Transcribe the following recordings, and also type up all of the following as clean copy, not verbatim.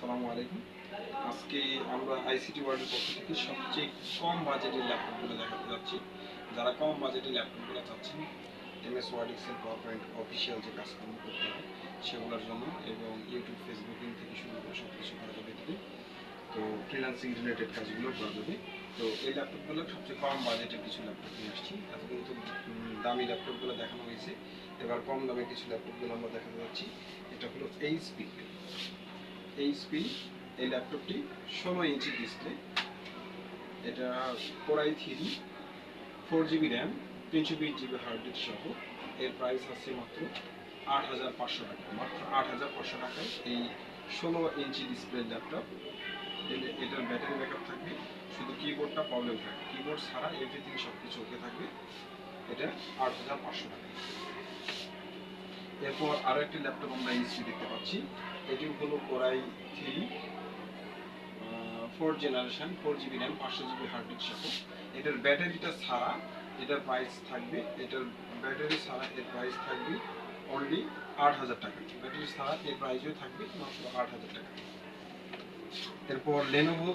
আসসালামু আলাইকুম। আজকে আমরা আইসিটি ওয়ার্ল্ডের পক্ষ থেকে সবচেয়ে কম বাজেটের ল্যাপটপগুলো দেখাতে যাচ্ছি। যারা কম বাজেটের ল্যাপটপগুলো চাচ্ছেন MS word excel power point official যে কাজকর্ম করতে হয় সেগুলোর জন্য, এবং ইউটিউব ফেসবুকিং থেকে শুরু করে সব কিছু করা যাবে এতে। তো ফ্রিল্যান্সিং রিলেটেড কাজগুলো করা যাবে। তো এই ল্যাপটপগুলো সবচেয়ে কম বাজেটের কিছু ল্যাপটপ নিয়ে আসছি। এতদিন তো দামি ল্যাপটপগুলো দেখানো হয়েছে, এবার কম দামে কিছু ল্যাপটপগুলো আমরা দেখাতে যাচ্ছি। এটা হলো এইচপি। এই ল্যাপটপটি 16 ইঞ্চি ডিসপ্লে। এটা core i 3 4 GB RAM 320 GB hard disk সহ। এর প্রাইস আছে মাত্র 8,500 টাকা। মাত্র 8,500 টাকায় এই 16 ইঞ্চি ডিসপ্লে ল্যাপটপ। এটার ব্যাটারি ব্যাকআপ থাকবে, শুধু কিবোর্ডটা প্রবলেম থাকবে, কিবোর্ড ছাড়া এভরিথিং সব কিছু ওকে থাকবে। এটা 8,500 টাকা। এরপর আরও একটি ল্যাপটপ আমরা এইচপি দেখতে পাচ্ছি। এটি হলো core i 3 4 generation 4 GB RAM 500 GB hard disk সহ। এটার ব্যাটারিটা ছাড়া এটার প্রাইস থাকবে, এটার ব্যাটারি ছাড়া এর প্রাইস থাকবে অনলি 8,000 টাকা। ব্যাটারি ছাড়া এর প্রাইসও থাকবে মাত্র 8,000 টাকা। এরপর লেনোভো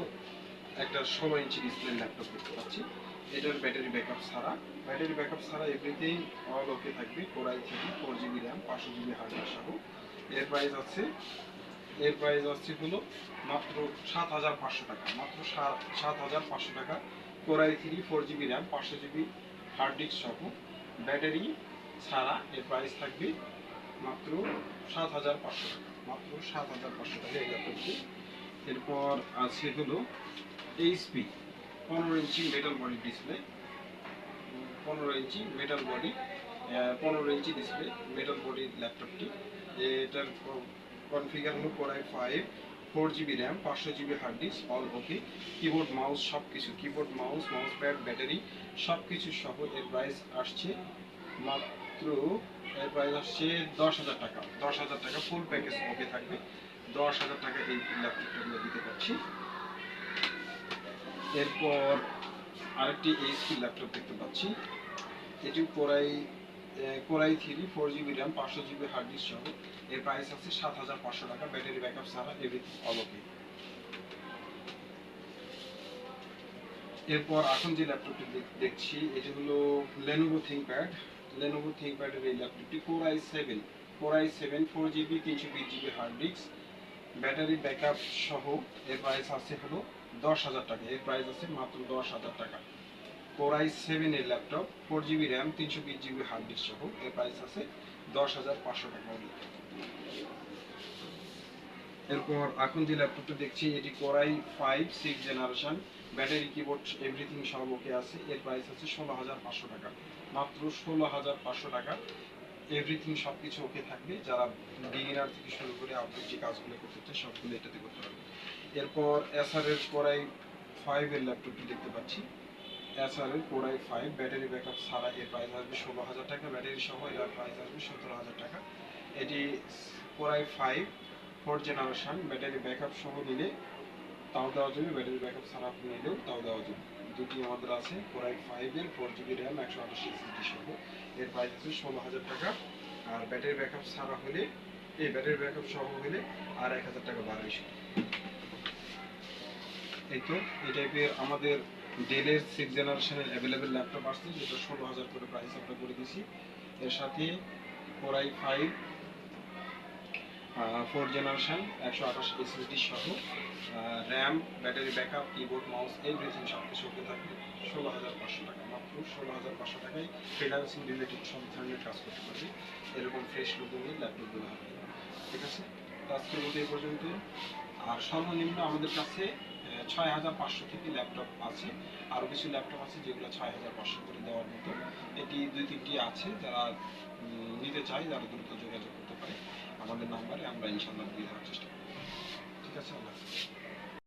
একটা 16 ইঞ্চি ডিসপ্লে ল্যাপটপ দেখতে পাচ্ছি। এটার ব্যাটারি ব্যাকআপ ছাড়া এভরিথিং অল ওকে থাকবে। Core i 3 4 GB RAM 500 GB hard disk সহ। এর প্রাইস আসছে হলো মাত্র 7,500 টাকা। মাত্র 7,500 টাকা core i 3 4 GB RAM 500 GB hard disk সহ। ব্যাটারি ছাড়া এর প্রাইস থাকবে মাত্র 7,500 টাকা। মাত্র 7,500 টাকা এই ল্যাপটপটি। এরপর আছে হলো HP 15 inch metal body display. 15 inch metal body 15 inch display metal body ল্যাপটপটি। এটার কনফিগার হলো core i 5 4 GB RAM 500 GB hard disk all okay. Keyboard mouse সব কিছু, keyboard mouse mouse pad battery সব কিছু সহ এর প্রাইস আসছে মাত্র 10,000 টাকা। 10,000 টাকা ফুল প্যাকেজ ওকে থাকবে। 10,000 টাকা এই ল্যাপটপটা আমরা দিতে পারছি। এরপর আরেকটি এইচপি ল্যাপটপ দেখতে পাচ্ছি। এটি core i 3 4 GB RAM 500 GB hard disk সহ। এর প্রাইস আছে 7,500 টাকা। ব্যাটারি ব্যাকআপ ছাড়া এভরিথিং অল ওকে। এরপর এখন যে ল্যাপটপটি দেখছি এটি হলো লেনোভো থিংকপ্যাডের এই ল্যাপটপটি core i 7 4 GB 320 GB hard disk battery backup সহ। এর প্রাইস আছে হলো 10,000 টাকা। এর প্রাইস আছে মাত্র 10,000 টাকা। কোরাই 7 এর laptop 4 GB RAM 320 GB hard disk সহ। এর প্রাইস আছে 10,500 টাকা। এরপর এখন যে ল্যাপটপটা দেখছি এটি core i 5 6 generation battery keyboard everything সব ওকে আছে। এর প্রাইস আছে 16,500 টাকা। মাত্র 16,500 টাকা। এভরিথিং সব কিছু ওকে থাকবে। যারা বিগিনার থেকে শুরু করে আউটডোর যে কাজগুলো করতে চায় সবগুলো এটাতে করতে পারবে। এরপর এসআরের কোরাই 5 এর ল্যাপটপটি দেখতে পাচ্ছি। এসআরের কোরাই 5 ব্যাটারি ব্যাকআপ ছাড়া এর প্রাইস আসবে 16,000 টাকা। ব্যাটারি সহ এর প্রাইস আসবে 17,000 টাকা। এটি কোরাই 5 4 জেনারেশন ব্যাটারি ব্যাকআপ সহ নিলে তাও দেওয়া যাবে, ব্যাটারি ব্যাকআপ ছাড়া আপনি নিলেও তাও দেওয়া যাবে। দুটি আমাদের আছে কোরাই 5 এর 4 জিবি র্যাম 128 এসএসডি সহ। এর প্রাইস আছে 16,000 টাকা। আর ব্যাটারি ব্যাকআপ ছাড়া হলে ব্যাটারি ব্যাকআপ সহ হলে আর 1,000 টাকা বাড়বে। এই তো এই টাইপের আমাদের ডেলের 6 জেনারেশনের অ্যাভেলেবেল ল্যাপটপ আসছে, যেটা 16,000 করে প্রাইস আমরা করে দিয়েছি। এর সাথে কোরাই 5 4 জেনারেশন 128 এসএসডি সহ RAM battery backup keyboard mouse everything সব কিছু ওকে থাকবে 16,500 টাকা। মাত্র 16,500 টাকায় ফ্রিল্যান্সিং রিলেটেড সব ধরনের কাজ করতে পারবে। এরকম ফ্রেশ লুকিং ল্যাপটপগুলো হবে। ঠিক আছে, তো আজকের মতো এই পর্যন্ত। আর সর্বনিম্ন আমাদের কাছে 6,500 থেকে ল্যাপটপ আছে। আরও কিছু ল্যাপটপ আছে যেগুলো 6,500 করে দেওয়ার মতো। এটি 2-3টি আছে। যারা নিতে চায় যারা দ্রুত যোগাযোগ করতে পারে আমাদের নাম্বারে, আমরা ইনশাল্লাহ দিয়ে দেওয়ার চেষ্টা করব। ঠিক আছে, আল্লাহ হাফেজ।